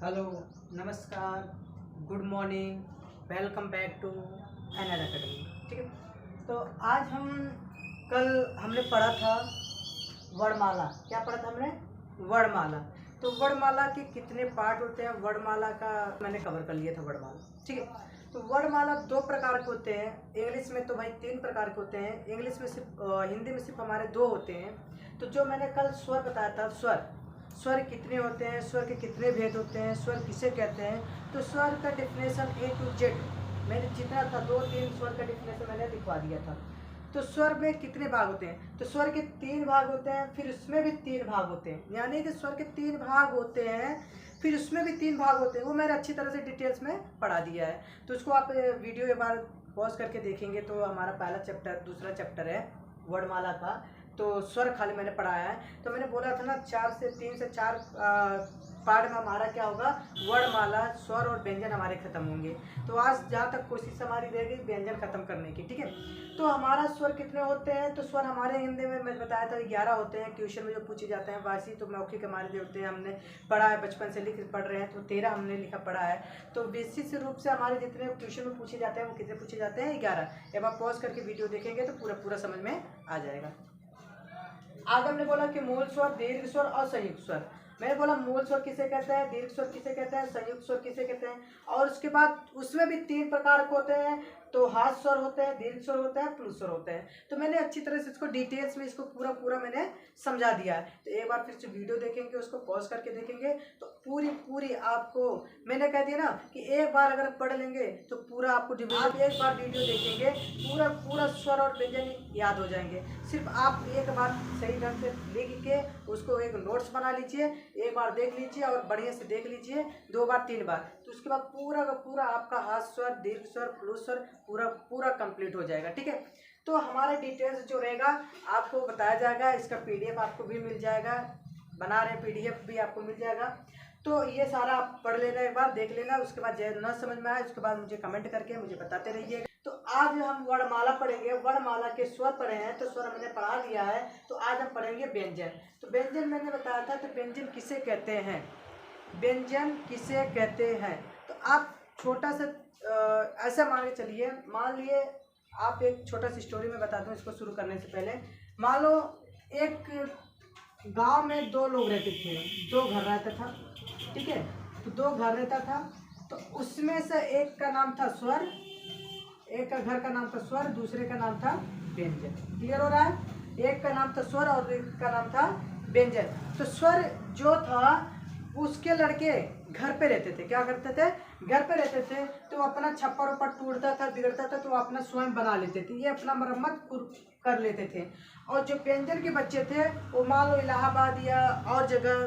Hello, नमस्कार, good morning, welcome back to NR academy. ठीक है, तो आज कल हमने पढ़ा था वर्णमाला। क्या पढ़ा था हमने? वर्णमाला। तो वर्णमाला के कितने पार्ट होते हैं, वर्णमाला का मैंने कवर कर लिया था वर्णमाला। ठीक है, तो वर्णमाला दो प्रकार के होते हैं। इंग्लिश में तो भाई तीन प्रकार के होते हैं, इंग्लिश में सिर्फ हिंदी में सिर्फ हमारे दो होते हैं। तो जो मैंने कल स्वर बताया था, स्वर कितने होते हैं, स्वर के कितने भेद होते हैं, स्वर किसे कहते हैं, तो स्वर का डिफिनेशन A to Z मैंने जितना था 2-3 स्वर का डिफिनेशन मैंने दिखवा दिया था। तो स्वर में कितने भाग होते हैं, तो स्वर के 3 भाग होते हैं, फिर उसमें भी 3 भाग होते हैं, यानी कि स्वर के 3 भाग होते हैं, फिर उसमें भी 3 भाग होते हैं। वो मैंने अच्छी तरह से डिटेल्स में पढ़ा दिया है। तो उसको आप वीडियो एक बार पॉज करके देखेंगे तो हमारा पहला चैप्टर, दूसरा चैप्टर है वर्णमाला का। तो स्वर खाली मैंने पढ़ाया है। तो मैंने बोला था ना 3 से 4 पार्ट में हमारा क्या होगा, वर्णमाला, स्वर और व्यंजन हमारे खत्म होंगे। तो आज जहाँ तक कोशिश हमारी रहेगी व्यंजन खत्म करने की। ठीक है, तो हमारा स्वर कितने होते हैं, तो स्वर हमारे हिंदी में मैं बताया था 11 होते हैं। ट्यूशन में जो पूछे जाते हैं वैसे तो मौखिक हमारे जो होते हैं हमने पढ़ा है, बचपन से लिख पढ़ रहे हैं, तो 13 हमने लिखा पढ़ा है। तो बेसिक रूप से हमारे जितने ट्यूशन में पूछे जाते हैं वो कितने पूछे जाते हैं, 11। एक बार पॉज करके वीडियो देखेंगे तो पूरा समझ में आ जाएगा। आगे हमने बोला कि मूल स्वर, दीर्घ स्वर और संयुक्त स्वर। मैंने बोला मूल स्वर किसे कहते हैं, दीर्घ स्वर किसे कहते हैं, संयुक्त स्वर किसे कहते हैं, और उसके बाद उसमें भी 3 प्रकार के होते हैं। तो हाथ स्वर होते हैं, दीर्घ स्वर होते हैं, प्लुत स्वर होते हैं। तो मैंने अच्छी तरह से इसको डिटेल्स में इसको पूरा मैंने समझा दिया है। तो एक बार फिर से वीडियो देखेंगे, उसको पॉज करके देखेंगे तो पूरी आपको मैंने कह दिया ना कि एक बार अगर पढ़ लेंगे तो पूरा आपको आप एक बार वीडियो देखेंगे पूरा स्वर और व्यंजन याद हो जाएंगे। सिर्फ आप एक बार सही ढंग से लिख के उसको एक नोट्स बना लीजिए, एक बार देख लीजिए और बढ़िया से देख लीजिए 2 बार 3 बार। तो उसके बाद पूरा का पूरा आपका हाथ स्वर, दीर्घ स्वर, प्लुत स्वर पूरा कंप्लीट हो जाएगा। ठीक है, तो हमारे डिटेल्स जो रहेगा आपको बताया जाएगा। इसका PDF आपको भी मिल जाएगा, बना रहे PDF भी आपको मिल जाएगा। तो ये सारा आप पढ़ लेना, एक बार देख लेना। उसके बाद जो न समझ में आए उसके बाद मुझे कमेंट करके मुझे बताते रहिएगा। तो आज हम वर्णमाला पढ़ेंगे। वर्णमाला के स्वर पढ़े हैं तो स्वर हमने पढ़ा लिया है। तो आज हम पढ़ेंगे व्यंजन। तो व्यंजन मैंने बताया था, तो व्यंजन किसे कहते हैं, व्यंजन किसे कहते हैं। तो आप छोटा सा ऐसा मान के चलिए, मान लिए आप एक छोटा सी स्टोरी में बता दूं इसको शुरू करने से पहले। मान लो एक गांव में 2 लोग रहते थे, 2 घर रहता था। ठीक है, तो 2 घर रहता था। तो उसमें से एक का नाम था स्वर, एक का घर का नाम था स्वर, दूसरे का नाम था व्यंजन। क्लियर हो रहा है? एक का नाम था स्वर और एक का नाम था व्यंजन। तो स्वर जो था उसके लड़के घर पे रहते थे। क्या करते थे? घर पे रहते थे। तो अपना छप्पर ऊपर टूटता था, बिगड़ता था, तो अपना स्वयं बना लेते थे, ये अपना मरम्मत कर लेते थे। और जो व्यंजन के बच्चे थे वो मान लो इलाहाबाद या और जगह,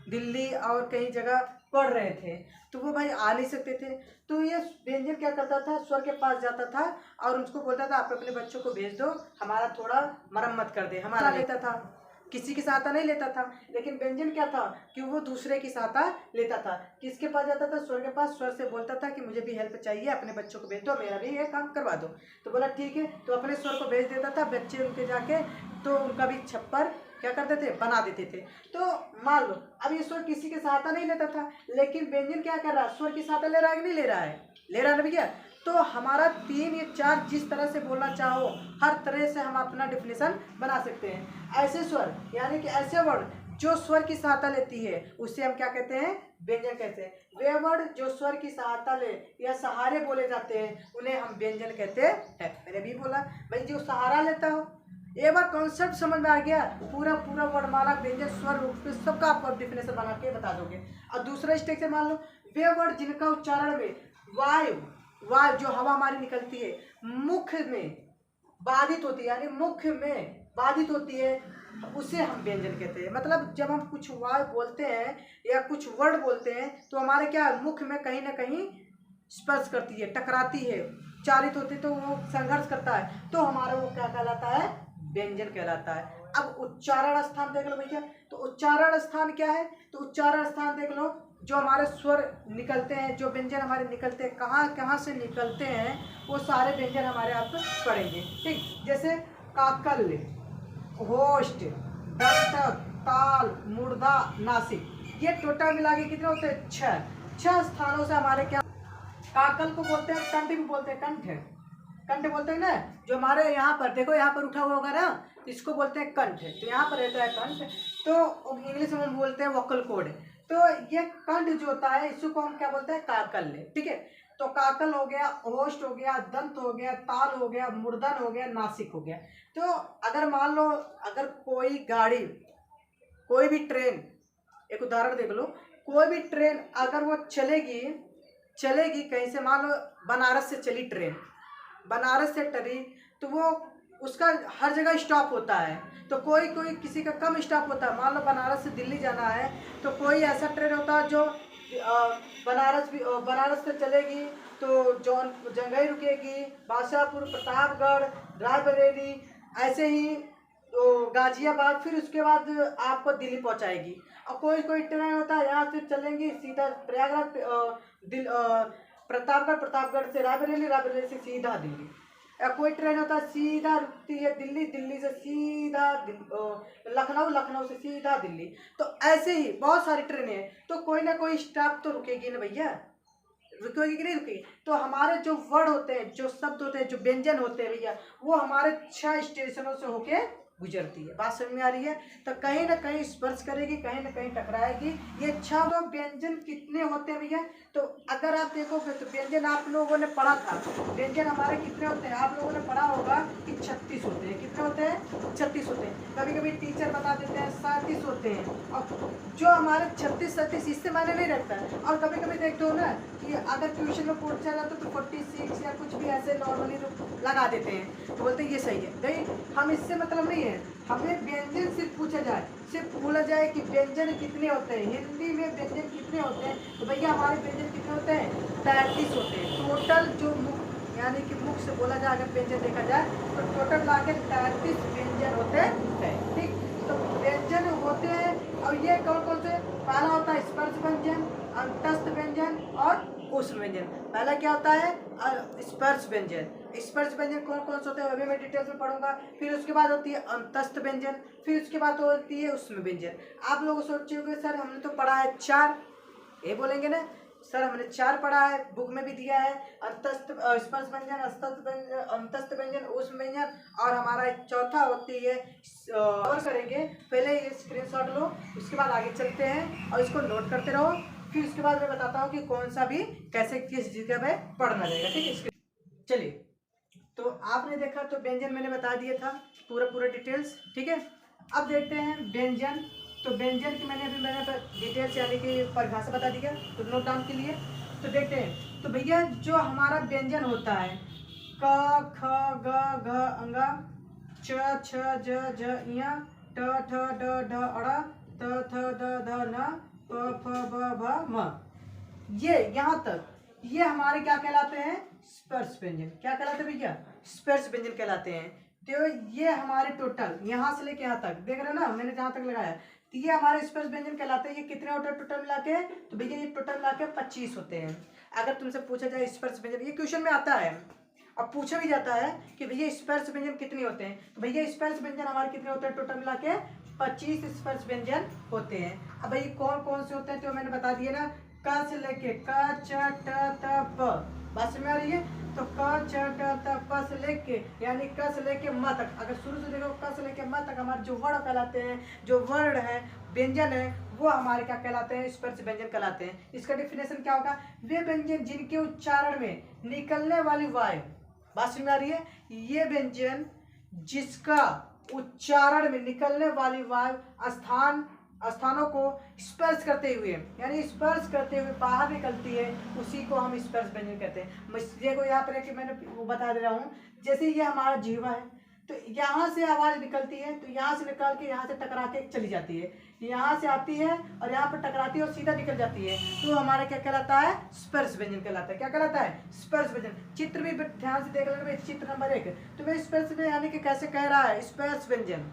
दिल्ली और कई जगह पढ़ रहे थे, तो वो भाई आ नहीं सकते थे। तो ये व्यंजन क्या करता था, स्वर के पास जाता था और उसको बोलता था आप अपने बच्चों को भेज दो, हमारा थोड़ा मरम्मत कर दे। हमारा लेता था, किसी की सहायता नहीं लेता था। लेकिन व्यंजन क्या था कि वो दूसरे की सहायता लेता था। किसके पास जाता था? स्वर के पास। स्वर से बोलता था कि मुझे भी हेल्प चाहिए, अपने बच्चों को भेज दो, मेरा भी ये काम करवा दो। तो बोला ठीक है। तो अपने स्वर को भेज देता था, बच्चे उनके जाके तो उनका भी छप्पर क्या करते थे, बना देते थे। तो मान लो अब ये स्वर किसी की सहायता नहीं लेता था, लेकिन व्यंजन क्या कर रहा है, स्वर की सहायता ले रहा है कि नहीं ले रहा है? ले रहा है ना भैया। तो हमारा 3 या 4 जिस तरह से बोलना चाहो हर तरह से हम अपना डिफिनेशन बना सकते हैं। ऐसे स्वर यानी कि ऐसे वर्ड जो स्वर की सहायता लेती है उसे हम क्या कहते हैं, व्यंजन कहते हैं। वे वर्ड जो स्वर की सहायता ले या सहारे बोले जाते हैं उन्हें हम व्यंजन कहते हैं। मैंने भी बोला भाई जो सहारा लेता हो। एक बार कॉन्सेप्ट समझ में आ गया, पूरा वर्णमाला, व्यंजन, स्वर, रूप सबका आप डिफिनेशन बना के बता दोगे। और दूसरा स्टेज से मान लो वे वर्ड जिनका उच्चारण में वायु जो हवा हमारी निकलती है मुख में बाधित होती है, यानी मुख में बाधित होती है, उसे हम व्यंजन कहते हैं। मतलब जब हम कुछ वायु बोलते हैं या कुछ वर्ड बोलते हैं तो हमारे क्या मुख में कहीं ना कहीं स्पर्श करती है, टकराती है, उच्चारित होती है, तो वो संघर्ष करता है, तो हमारा वो क्या कहलाता है, व्यंजन कहलाता है। अब उच्चारण स्थान देख लो भैया। तो उच्चारण स्थान क्या है, तो उच्चारण स्थान देख लो, जो हमारे स्वर निकलते हैं, जो व्यंजन हमारे निकलते हैं, कहाँ से निकलते हैं, वो सारे व्यंजन हमारे आप पढ़ेंगे। ठीक, जैसे काकल्य, होष्ट, दंतक, ताल, मूर्धा, नासिक, ये टोटल मिला के कितने होते हैं? 6। 6 स्थानों से हमारे क्या, काकल को बोलते हैं कंठ भी बोलते हैं, कंठ है, कंठ बोलते हैं ना, जो हमारे यहाँ पर देखो यहाँ पर उठा हुआ होगा ना, इसको बोलते हैं कंठ। तो यहाँ पर रहता है कंठ, तो इंग्लिश में हम बोलते हैं वोकल कॉर्ड। तो ये कंठ जो होता है इसको हम क्या बोलते हैं, काकल। ठीक है, तो काकल हो गया, ओष्ठ हो गया, दंत हो गया, ताल हो गया, मूर्धन हो गया, नासिक हो गया। तो अगर मान लो अगर कोई गाड़ी, कोई भी ट्रेन, एक उदाहरण देख लो, कोई भी ट्रेन अगर वो चलेगी कहीं से, मान लो बनारस से चली ट्रेन, बनारस से टरी, तो वो उसका हर जगह स्टॉप होता है। तो कोई कोई किसी का कम स्टॉप होता है, मान लो बनारस से दिल्ली जाना है, तो कोई ऐसा ट्रेन होता है जो बनारस से चलेगी तो जंघई रुकेगी, बादशाहपुर, प्रतापगढ़, रायबरेली, ऐसे ही तो गाजियाबाद, फिर उसके बाद आपको दिल्ली पहुंचाएगी। और कोई कोई ट्रेन होता है यहाँ से चलेंगी सीधा प्रयागराज, प्रतापगढ़ से रायबरेली, रायबरेली से सीधा दिल्ली। या कोई ट्रेन होता है सीधा रुकती है दिल्ली, दिल्ली से सीधा लखनऊ, लखनऊ से सीधा दिल्ली। तो ऐसे ही बहुत सारी ट्रेनें हैं, तो कोई ना कोई स्टॉप तो रुकेगी ना भैया, रुकेगी कि नहीं रुकेगी। तो हमारे जो वर्ड होते हैं, जो शब्द होते हैं, जो व्यंजन होते हैं भैया, वो हमारे 6 स्टेशनों से होके गुजरती है। बात समझ में आ रही है। तो कहीं ना कहीं स्पर्श करेगी, कहीं ना कहीं टकराएगी। ये 6 व्यंजन कितने होते हैं भैया, तो अगर आप देखोगे तो व्यंजन आप लोगों ने पढ़ा था, व्यंजन हमारे कितने होते हैं, आप लोगों ने पढ़ा होगा कि 36 होते हैं। कितने होते हैं, 36 होते हैं। कभी कभी टीचर बता देते हैं 37 होते हैं, और जो हमारे 36 इससे मायने नहीं रखता है। और कभी कभी देखते हो ना कि अगर ट्यूशन में पूछा जाता तो 46 या कुछ भी ऐसे नॉर्मली लगा देते हैं, तो बोलते हैं ये सही है। नहीं, हम इससे मतलब नहीं है, हमें व्यंजन सिर्फ पूछा जाए, सिर्फ बोला जाए कि व्यंजन कितने होते हैं, हिंदी में व्यंजन कितने होते हैं। तो भैया हमारे व्यंजन कितने होते हैं, 33 होते हैं टोटल। जो मुख यानी कि मुख से बोला जाए, अगर व्यंजन देखा जाए तो टोटल ला के 33 व्यंजन होते हैं। ठीक, तो व्यंजन होते हैं। और ये कौन कौन से, पहला होता है स्पर्श व्यंजन, अंतस्थ व्यंजन और ऊष्म व्यंजन। पहला क्या होता है, स्पर्श व्यंजन। स्पर्श व्यंजन कौन कौन से होते हैं अभी मैं डिटेल्स में पढ़ूंगा। फिर उसके बाद होती है अंतस्थ व्यंजन, फिर उसके बाद होती है ऊष्म व्यंजन। आप लोग सोचोगे सर हमने तो पढ़ा है 4, ये बोलेंगे ना सर हमने 4 पढ़ा है, बुक में भी दिया है, अंतस्थ स्पर्श व्यंजन, अंतस्थ व्यंजन, ऊष्म व्यंजन, और हमारा चौथा होती है और करेंगे। पहले ये स्क्रीनशॉट लो, उसके बाद आगे चलते हैं और इसको नोट करते रहो। फिर उसके बाद मैं बताता हूँ कि कौन सा भी कैसे किस जगह पे पढ़ना रहेगा। ठीक है, चलिए। तो आपने देखा तो व्यंजन मैंने बता दिया था पूरा डिटेल्स। ठीक है, अब देखते हैं व्यंजन। तो व्यंजन की मैंने डिटेल्स यानी कि परिभाषा बता दी है, तो नोट डाउन के लिए। तो देखते हैं, तो भैया जो हमारा व्यंजन होता है क ख ग घ अंगा, च छ ज झ इया, ट ठ ड ढ अड़ा, त थ द ध न, प फ ब भ म, ये यहाँ तक ये हमारे क्या कहलाते हैं, स्पर्श व्यंजन। क्या कहलाते हैं भैया, स्पर्श व्यंजन कहलाते हैं। तो ये हमारे टोटल यहाँ से लेके यहाँ तक देख रहे हो ना, मैंने जहाँ तक लगाया, तो ये हमारे स्पर्श व्यंजन कहलाते हैं। ये कितने होते हैं टोटल मिला के, तो भैया ये टोटल मिला के 25 होते हैं। अगर तुमसे पूछा जाए स्पर्श व्यंजन, ये क्वेश्चन में आता है और पूछा भी जाता है कि भैया स्पर्श व्यंजन कितने होते हैं, तो भैया स्पर्श व्यंजन हमारे कितने होते हैं, टोटल मिला के 25 स्पर्श व्यंजन होते हैं। अब भाई कौन कौन से होते हैं, तो मैंने बता दिया ना, क से लेके क च ट त प, बात समझ में आ रही है। तो क च ट त प से लेके यानी क से लेके म तक, अगर शुरू से देखो क से लेके म तक हमारे जो वर्ड कहलाते हैं, जो वर्ड है, व्यंजन है, वो हमारे क्या कहलाते हैं, स्पर्श व्यंजन कहलाते हैं। इसका डेफिनेशन क्या होगा, वे व्यंजन जिनके उच्चारण में निकलने वाली वायु, बात समझ में आ रही है, ये व्यंजन जिसका उच्चारण में निकलने वाली वायु स्थानों को स्पर्श करते हुए यानी स्पर्श करते हुए बाहर निकलती है, उसी को हम स्पर्श व्यंजन कहते हैं। देखो यहाँ पर कि मैंने वो बता दे रहा हूँ, जैसे ये हमारा जीवा है, तो यहाँ से आवाज निकलती है, तो यहाँ से निकल के यहाँ से टकरा के चली जाती है, यहाँ से आती है और यहाँ पर टकराती है और सीधा निकल जाती है, तो हमारा क्या कहलाता है, स्पर्श व्यंजन कहलाता है। क्या कहलाता है, स्पर्श व्यंजन। चित्र भी ध्यान से देख लेना, चित्र नंबर 1, तो मैं स्पर्श में यानी कि कैसे कह रहा है, स्पर्श व्यंजन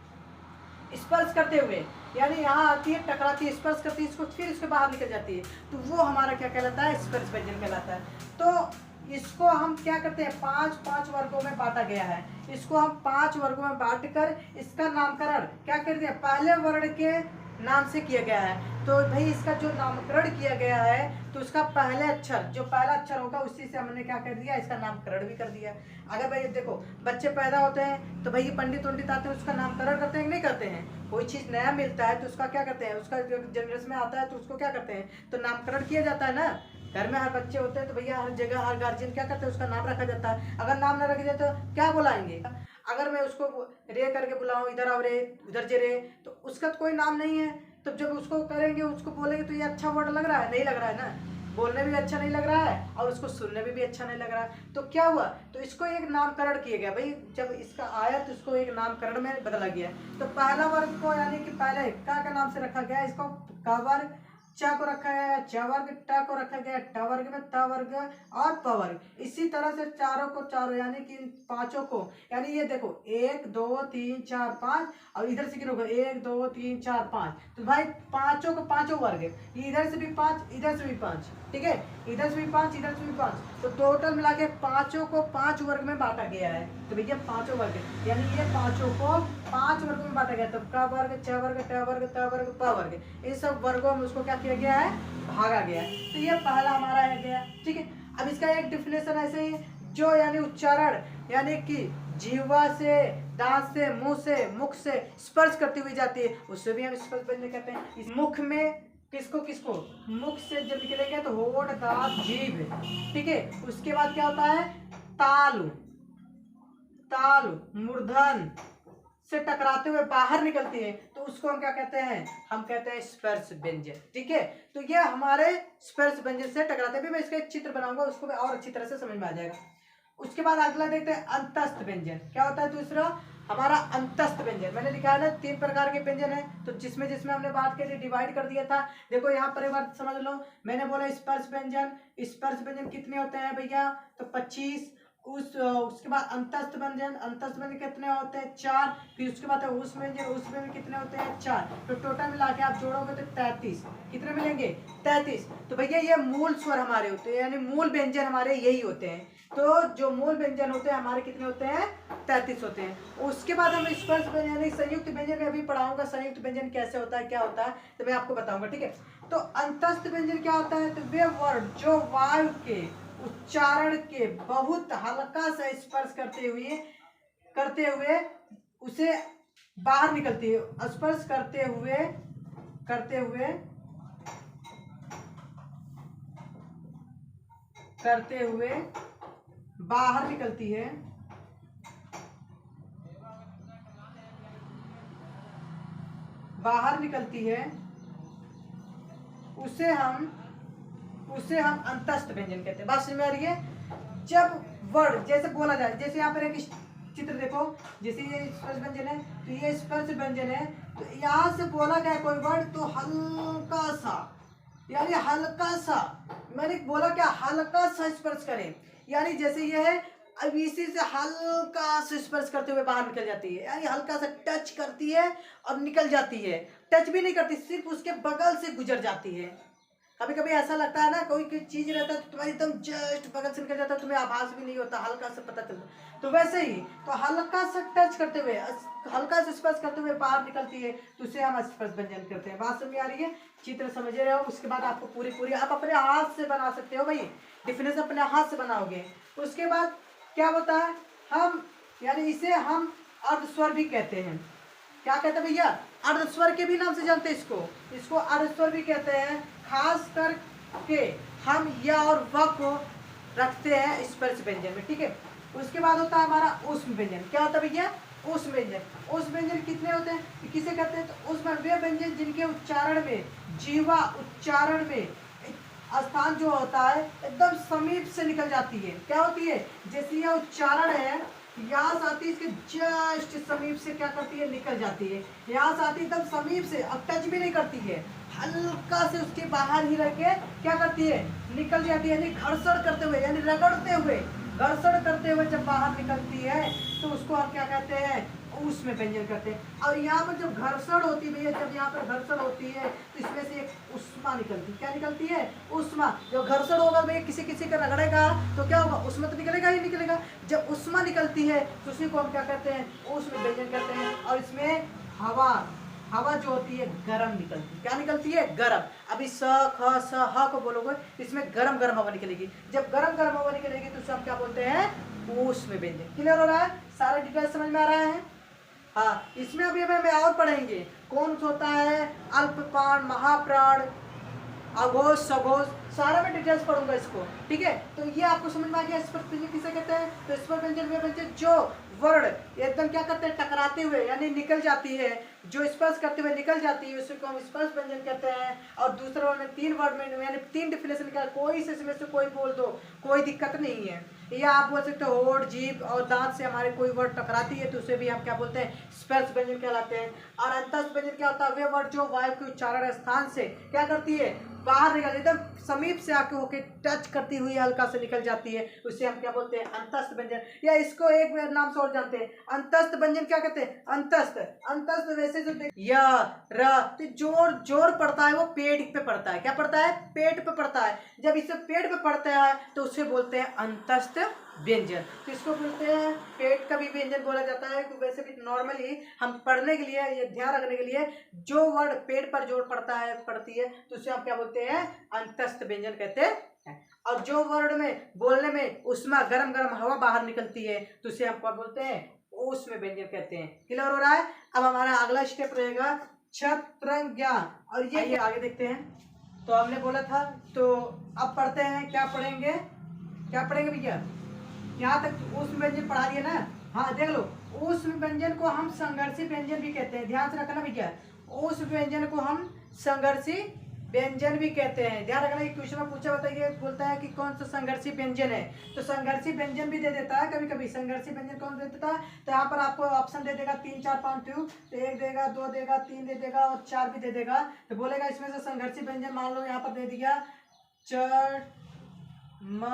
स्पर्श करते हुए यानी यहाँ आती है, टकराती है, स्पर्श करती है इसको, फिर इसके बाहर निकल जाती है, तो वो हमारा क्या कहलाता है, स्पर्श व्यंजन कहलाता है। तो इसको हम क्या करते हैं, 5 वर्गों में बांटा गया है। इसको हम 5 वर्गों में बांट कर इसका नामकरण क्या करते हैं, पहले वर्ण के नाम से किया गया है। तो भाई इसका जो नामकरण किया गया है तो उसका पहले अक्षर, जो पहला अक्षर होगा उसी से हमने क्या कर दिया, इसका नामकरण भी कर दिया। अगर भाई देखो बच्चे पैदा होते हैं तो भाई पंडित उंडित आते हैं, उसका नामकरण करते हैं कि नहीं करते हैं। कोई चीज़ नया मिलता है तो उसका क्या करते हैं, उसका जो जनरेशन में आता है तो उसको क्या करते हैं, तो नामकरण किया जाता है ना। घर में हर बच्चे होते हैं तो भैया हर जगह हर गार्जियन क्या करते हैं, उसका नाम रखा जाता है। अगर नाम ना रखे जाए तो क्या बुलाएंगे। अगर मैं उसको रे करके बुलाऊं, इधर आओ रे, उधर जे रे, तो उसका तो कोई नाम नहीं है। तो जब उसको करेंगे, उसको बोलेंगे तो ये अच्छा वर्ड लग रहा है, नहीं लग रहा है ना, बोलने भी अच्छा नहीं लग रहा है और उसको सुनने में भी अच्छा नहीं लग रहा है। तो क्या हुआ, तो इसको एक नामकरण किया गया भाई। जब इसका आया तो इसको एक नामकरण में बदला गया। तो पहला वर्ग को यानी कि पहले का नाम से रखा गया, इसको क वर्ग, च को रखा गया च वर्ग, ट को रखा गया ट वर्ग में, त वर्ग और प वर्ग। इसी तरह से चारों को चारों यानी कि पांचों को, यानी ये देखो 1 2 3 4 5 और इधर से गिनोगे 1 2 3 4 5, तो भाई पांचों को पांचों वर्ग, इधर से भी 5 इधर से भी 5, ठीक है, इधर से भी 5 इधर से भी 5, तो टोटल मिला के पांचों को 5 वर्ग में बांटा गया है। तो भैया पांचों वर्ग यानी ये पांचों को 5 वर्ग में बांटा गया। तो क वर्ग, च वर्ग, ट वर्ग, त वर्ग, प वर्ग, इन सब वर्गों में उसको क्या किया गया है, भागा गया है। तो ये पहला हमारा है गया, ठीक है। अब इसका एक डिफिनेशन ऐसे ही, जो यानी उच्चारण यानी कि जीवा से, दांत से, मुंह से, मुख से स्पर्श करती हुई जाती है, उससे भी हम स्पर्श व्यंजन कहते हैं। इस मुख में किसको किसको, मुख से जब निकलेंगे तो होठ, दांत, जीभ, ठीक है। उसके बाद क्या होता है, तालु, तालु मूर्धन से टकराते हुए बाहर निकलती है, तो उसको हम क्या कहते हैं, हम कहते हैं स्पर्श व्यंजन, ठीक है। तो ये हमारे स्पर्श व्यंजन से टकराते हैं। मैं इसका एक चित्र बनाऊंगा, उसको और अच्छी तरह से समझ में आ जाएगा। उसके बाद अगला देखते हैं अंतस्थ व्यंजन। क्या होता है दूसरा हमारा अंतस्थ व्यंजन। मैंने लिखा है ना 3 प्रकार के व्यंजन है, तो जिसमें जिसमें हमने बात के लिए डिवाइड कर दिया था। देखो यहाँ पर एक बार समझ लो, मैंने बोला स्पर्श व्यंजन, स्पर्श व्यंजन कितने होते हैं भैया, तो 25। उसके बाद अंतस्थ व्यंजन, अंतस्थ व्यंजन कितने होते हैं, 4। फिर उसके बाद उस व्यंजन, उसमें भी कितने होते हैं, 4। तो टोटल मिला के आप जोड़ोगे तो 33, कितने मिलेंगे, 33। तो भैया ये मूल स्वर हमारे होते हैं, यानी मूल व्यंजन हमारे यही होते हैं। तो जो मूल व्यंजन होते हैं हमारे कितने होते हैं, 33 होते हैं। उसके बाद हम स्पर्श व्यंजन यानी संयुक्त व्यंजन में अभी पढ़ाऊंगा, संयुक्त व्यंजन कैसे होता है, क्या होता है, तो मैं आपको बताऊंगा, ठीक है। तो अंतस्थ व्यंजन क्या होता है, तो वे वर्ड जो वायु के उच्चारण के बहुत हल्का सा स्पर्श करते हुए उसे बाहर निकलती है, स्पर्श करते हुए बाहर निकलती है, उसे हम अंतस्थ व्यंजन कहते हैं। बात समझ में आ रही है। जब वर्ड जैसे बोला जाए, जैसे यहाँ पर एक चित्र देखो, जैसे ये स्पर्श व्यंजन है, तो ये स्पर्श व्यंजन है, तो यहाँ से बोला गया कोई वर्ड तो हल्का सा, यानी हल्का सा, मैंने बोला क्या, हल्का सा स्पर्श करें, यानी जैसे ये है, अब इसी से हल्का सा स्पर्श करते हुए बाहर निकल जाती है, यानी हल्का सा टच करती है और निकल जाती है। टच भी नहीं करती, सिर्फ उसके बगल से गुजर जाती है। कभी कभी ऐसा लगता है ना, कोई चीज रहता है तो तुम्हारी एकदम जस्ट बगल से निकल जाता है, तुम्हें आभास भी नहीं होता, हल्का सा पता चलता। तो वैसे ही तो हल्का सा टच करते हुए, हल्का सा स्पर्श करते हुए बाहर निकलती है, तो उसे हम स्पर्श व्यंजन करते हैं। बात समझ में आ रही है, चित्र समझ रहे हो। उसके बाद आपको पूरी आप अपने हाथ से बना सकते हो भाई, डिफिनेशन अपने हाथ से बनाओगे। उसके बाद क्या होता है, हम यानी इसे हम अर्धस्वर भी कहते हैं। क्या कहते हैं भैया, अर्धस्वर के भी नाम से जानते हैं इसको अर्धस्वर भी कहते हैं। खास करके हम य और व को रखते हैं स्पर्श व्यंजन में, ठीक है। उसके बाद होता है हमारा ऊष्म व्यंजन। क्या होता है भैया, ऊष्म व्यंजन कितने होते हैं, किसे कहते हैं, तो उसमें वे व्यंजन जिनके उच्चारण में, जीवा उच्चारण में स्थान जो होता है एकदम समीप से निकल जाती है। क्या होती है, जैसे यह उच्चारण है, यहाँ से आती है, इसके जस्ट समीप से क्या करती है, निकल जाती है। यहाँ से आती है एकदम समीप से, अब टच भी नहीं करती है, हल्का से उसके बाहर ही रह के क्या करती है, निकल जाती है, यानी घर्षण करते हुए, यानी रगड़ते हुए, घर्षण करते हुए जब बाहर निकलती है, तो उसको हम क्या कहते हैं, ऊष्म व्यंजन करते हैं। और यहाँ पर जब घर्षण होती है भैया, जब यहाँ पर घर्षण होती है तो इसमें से एक उष्मा निकलती है। क्या निकलती है, उष्मा। जब घर्षण होगा भैया, किसी किसी का रगड़ेगा तो क्या होगा, उष्मा तो निकलेगा ही निकलेगा। जब उष्मा निकलती है तो उसी को हम क्या कहते हैं, ऊष्म व्यंजन कहते हैं। और इसमें हवा हवा जो होती है गर्म निकलती है। क्या निकलती है? गर्म। अभी स ख स ह को बोलोगे इसमें गरम गरम हवा निकलेगी। जब गरम गरम हवा निकलेगी तो उसे हम क्या बोलते हैं? ऊष्म व्यंजन। क्लियर हो रहा है? सारा डिटेल समझ में आ रहा है? हाँ, इसमें अभी हमें और पढ़ेंगे कौन सा होता है अल्प प्राण, महाप्राण, अघोष, सघोष, सारा मैं डिटेल्स पढ़ूंगा इसको। ठीक है, तो ये आपको समझ में आ गया स्पर्श व्यंजन किसे कहते हैं? तो स्पर्श व्यंजन वे व्यंजन जो वर्ण एकदम क्या करते हैं? टकराते हुए यानी निकल जाती है, जो स्पर्श करते हुए निकल जाती है उसी को हम स्पर्श व्यंजन कहते हैं। और दूसरे वर्ड में 3 वर्ड में यानी 3 डिफिनेशन का कोई से इसमें से कोई बोल दो, कोई दिक्कत नहीं है। या आप बोल सकते हो होठ, जीभ और दांत से हमारे कोई वर्ड टकराती है तो उसे भी हम क्या बोलते हैं? स्पर्श व्यंजन कहलाते हैं। और अंतस्थ व्यंजन क्या होता है? वे वर्ड जो वायु के उच्चारण स्थान से क्या करती है? बाहर निकल, एकदम समीप से आके होके टच करती हुई हल्का से निकल जाती है, उसे हम क्या बोलते हैं? अंतस्थ व्यंजन। या इसको एक नाम से और जानते हैं, अंतस्थ व्यंजन क्या कहते हैं? अंतस्थ। अंतस्थ वैसे जो या र तो जोर जोर पड़ता है वो पेट पे पड़ता है। क्या पड़ता है? पेट पे पड़ता है। जब इसे पेट पे पड़ता है तो उसे बोलते हैं अंतस्थ व्यंजन। तो इसको बोलते हैं पेट का भी व्यंजन बोला जाता है। तो वैसे भी नॉर्मली हम पढ़ने के लिए, ये ध्यान रखने के लिए, जो वर्ड पेट पर जोर पड़ता है पड़ती है तो उसे हम क्या बोलते हैं? अंतस्थ व्यंजन कहते हैं। और जो वर्ड में बोलने में उसमें गरम गरम हवा बाहर निकलती है तो उसे हम क्या बोलते हैं? ऊष्म व्यंजन कहते हैं। क्लियर हो रहा है? अब हमारा अगला स्टेप रहेगा छत्रज्ञा। और ये आगे देखते हैं। तो हमने बोला था, तो अब पढ़ते हैं। क्या पढ़ेंगे? क्या पढ़ेंगे भैया? यहाँ तक ऊष्म व्यंजन पढ़ा दिया ना? हाँ, देख लो, ऊष्म व्यंजन को हम संघर्षी व्यंजन भी कहते हैं। ध्यान से रखना भैया, ऊष्म व्यंजन को हम संघर्षी व्यंजन भी कहते हैं। ध्यान रखना, क्वेश्चन में पूछा बताइए, बोलता है कि कौन सा संघर्षी व्यंजन है, तो संघर्षी व्यंजन भी दे देता है कभी कभी। संघर्षी व्यंजन कौन दे देता है? तो यहाँ पर आपको ऑप्शन दे देगा 3 4 5 ट्यूब, तो 1 देगा, 2 देगा, 3 दे देगा और 4 भी दे देगा। तो बोलेगा इसमें से संघर्षी व्यंजन मान लो यहाँ पर दे दिया च म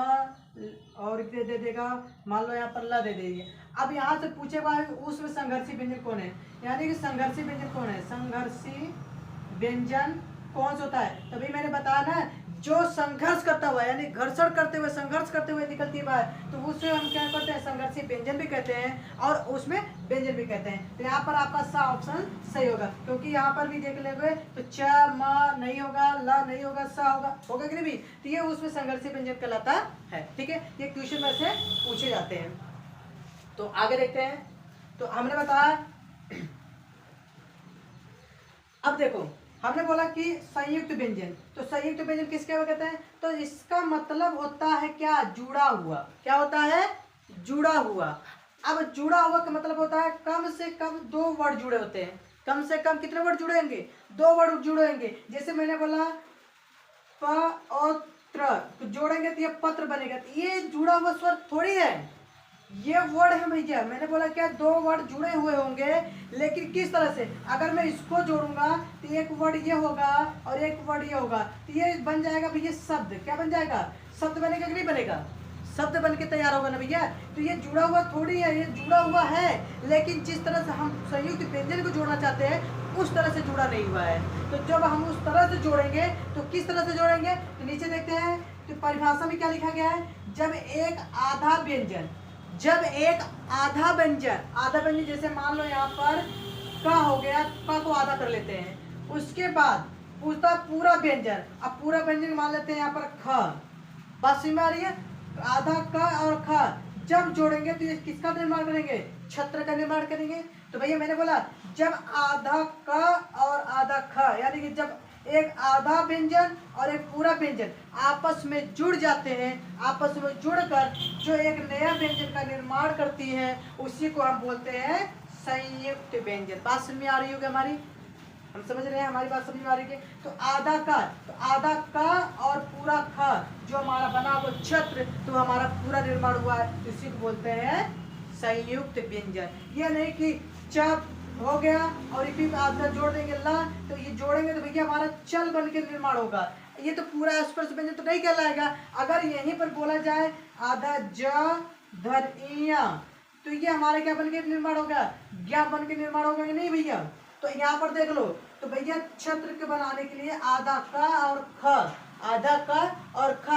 और दे देगा, मान लो यहाँ पर ल दे देगी। अब यहाँ से पूछेगा उसमें संघर्षी व्यंजन कौन है, यानी कि संघर्षी व्यंजन कौन है? संघर्षी व्यंजन कौन सा होता है? तभी मैंने बताया ना, जो संघर्ष करता हुआ यानी घर्षण करते हुए, संघर्ष करते हुए निकलती है बाहर, तो उसे हम क्या कहते हैं? संघर्षी व्यंजन भी कहते हैं और उसमें व्यंजन भी कहते हैं। तो यहाँ पर आपका सा ऑप्शन सही होगा, क्योंकि यहाँ पर भी देख लेंगे तो च म नहीं होगा, ल नहीं होगा, सा होगा कि नहीं भी? तो ये उसमें संघर्षी व्यंजन कहलाता है। ठीक है, ये क्वेश्चन में से पूछे जाते हैं। तो आगे देखते हैं। तो हमने बताया, अब देखो हमने बोला कि संयुक्त व्यंजन, तो संयुक्त व्यंजन किसके कहते हैं? तो इसका मतलब होता है क्या? जुड़ा हुआ। क्या होता है? जुड़ा हुआ। अब जुड़ा हुआ का मतलब होता है कम से कम 2 वर्ड जुड़े होते हैं। कम से कम कितने वर्ड जुड़ेंगे? 2 वर्ड जुड़ेंगे। जैसे मैंने बोला प और त्र, तो जोड़ेंगे तो ये पत्र बनेगा। तो ये जुड़ा हुआ स्वर थोड़ी है, ये वर्ड है भैया। मैंने बोला क्या? 2 वर्ड जुड़े हुए होंगे, लेकिन किस तरह से? अगर मैं इसको जोड़ूंगा तो एक वर्ड ये होगा और एक वर्ड ये होगा, तो ये बन जाएगा भैया शब्द। क्या बन जाएगा? शब्द बनेगा कि नहीं बनेगा? शब्द बन के तैयार होगा ना भैया। तो ये जुड़ा हुआ थोड़ी है, ये जुड़ा हुआ है, लेकिन जिस तरह से हम संयुक्त व्यंजन को जोड़ना चाहते हैं उस तरह से जुड़ा नहीं हुआ है। तो जब हम उस तरह से जोड़ेंगे तो किस तरह से जोड़ेंगे? तो नीचे देखते हैं, तो परिभाषा में क्या लिखा गया है? जब एक आधा व्यंजन, जब एक आधा व्यंजन, आधा व्यंजन जैसे मान लो यहाँ पर क हो गया, क को आधा कर लेते हैं, उसके बाद पूछता पूरा व्यंजन। अब पूरा व्यंजन मान लेते हैं यहाँ पर ख। बात समझ में आ रही है? आधा क और ख जब जोड़ेंगे तो ये किसका निर्माण करेंगे? छत्र का निर्माण करेंगे। तो भैया मैंने बोला जब आधा क और आधा ख, यानी कि जब एक आधा व्यंजन और एक पूरा व्यंजन आपस में जुड़ जाते हैं, आपस में जुड़कर जो एक नया व्यंजन का निर्माण करती है, उसी को हम बोलते हैं संयुक्त व्यंजन। बात समझ में आ रही होगी हमारी? हम समझ रहे हैं, हमारी बात समझ में आ रही है? तो आधा का, तो आधा का और पूरा ख जो हमारा बना वो छत्र, तो हमारा पूरा निर्माण हुआ है, इसी को बोलते हैं संयुक्त व्यंजन। ये नहीं कि चप हो गया और इसी आधा जोड़ देंगे ला, तो ये जोड़ेंगे तो भैया हमारा चल बन के निर्माण होगा। ये तो पूरा स्पर्श व्यंजन तो नहीं कहलाएगा। अगर यहीं पर बोला जाए आधा ज धर इया, तो ये हमारा क्या बन के निर्माण होगा? ज्ञा बन के निर्माण होगा कि नहीं भैया? तो यहाँ पर देख लो, तो भैया छत्र के बनाने के लिए आधा क और ख, आधा क और ख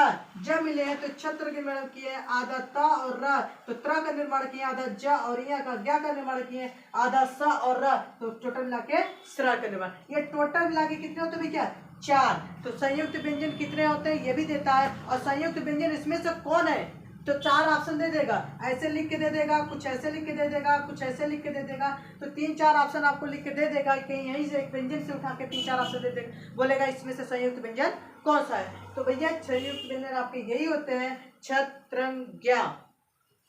ज मिले हैं तो छत्र के निर्माण किए हैं आधा त और र, तो त्र का निर्माण किए आधा ज और य का ज्ञा का निर्माण किए आधा स और र, तो टोटल मिला के स्र का निर्माण। ये टोटल मिला के कितने होते हैं भैया 4। तो संयुक्त व्यंजन कितने होते हैं ये भी देता है, और संयुक्त व्यंजन इसमें से कौन है तो 4 ऑप्शन दे देगा, ऐसे लिख के दे देगा, कुछ ऐसे लिख के दे देगा, कुछ ऐसे लिख के दे देगा, तो 3-4 ऑप्शन आपको लिख के दे देगा कि यहीं से एक व्यंजन से उठा के 3-4 ऑप्शन दे देगा, बोलेगा इसमें से संयुक्त व्यंजन कौन सा है। तो भैया संयुक्त व्यंजन आपके यही होते हैं छत्रज्ञा,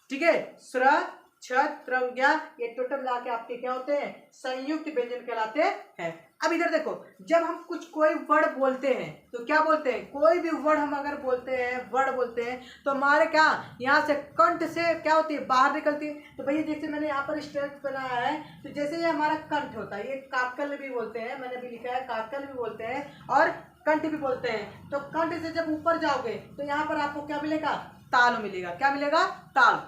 ठीक है, स्र छत्रज्ञा, ये टोटल मिला के आपके क्या होते हैं संयुक्त व्यंजन कहलाते हैं। अब इधर देखो, जब हम कुछ कोई वर्ड बोलते हैं तो क्या बोलते हैं, कोई भी वर्ड हम अगर बोलते हैं वर्ड बोलते हैं तो हमारे क्या यहाँ से कंठ से क्या होती है बाहर निकलती है। तो भैया जैसे मैंने यहाँ पर स्ट्रेच बनाया है, तो जैसे ये हमारा कंठ होता है, ये काकल भी बोलते हैं, मैंने भी लिखा है काकल भी बोलते हैं और कंठ भी बोलते हैं। तो कंठ से जब ऊपर जाओगे तो यहाँ पर आपको क्या मिलेगा ताल मिलेगा, क्या मिलेगा ताल।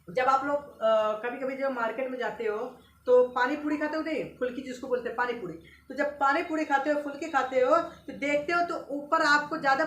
जब आप लोग कभी कभी जब मार्केट में जाते हो तो पानी पूरी खाते हो, फुल्की जिसको बोलते हैं पानी पूरी, तो जब पानी पूरी खाते हो फुल्की खाते हो तो देखते हो तो ऊपर आपको ज़्यादा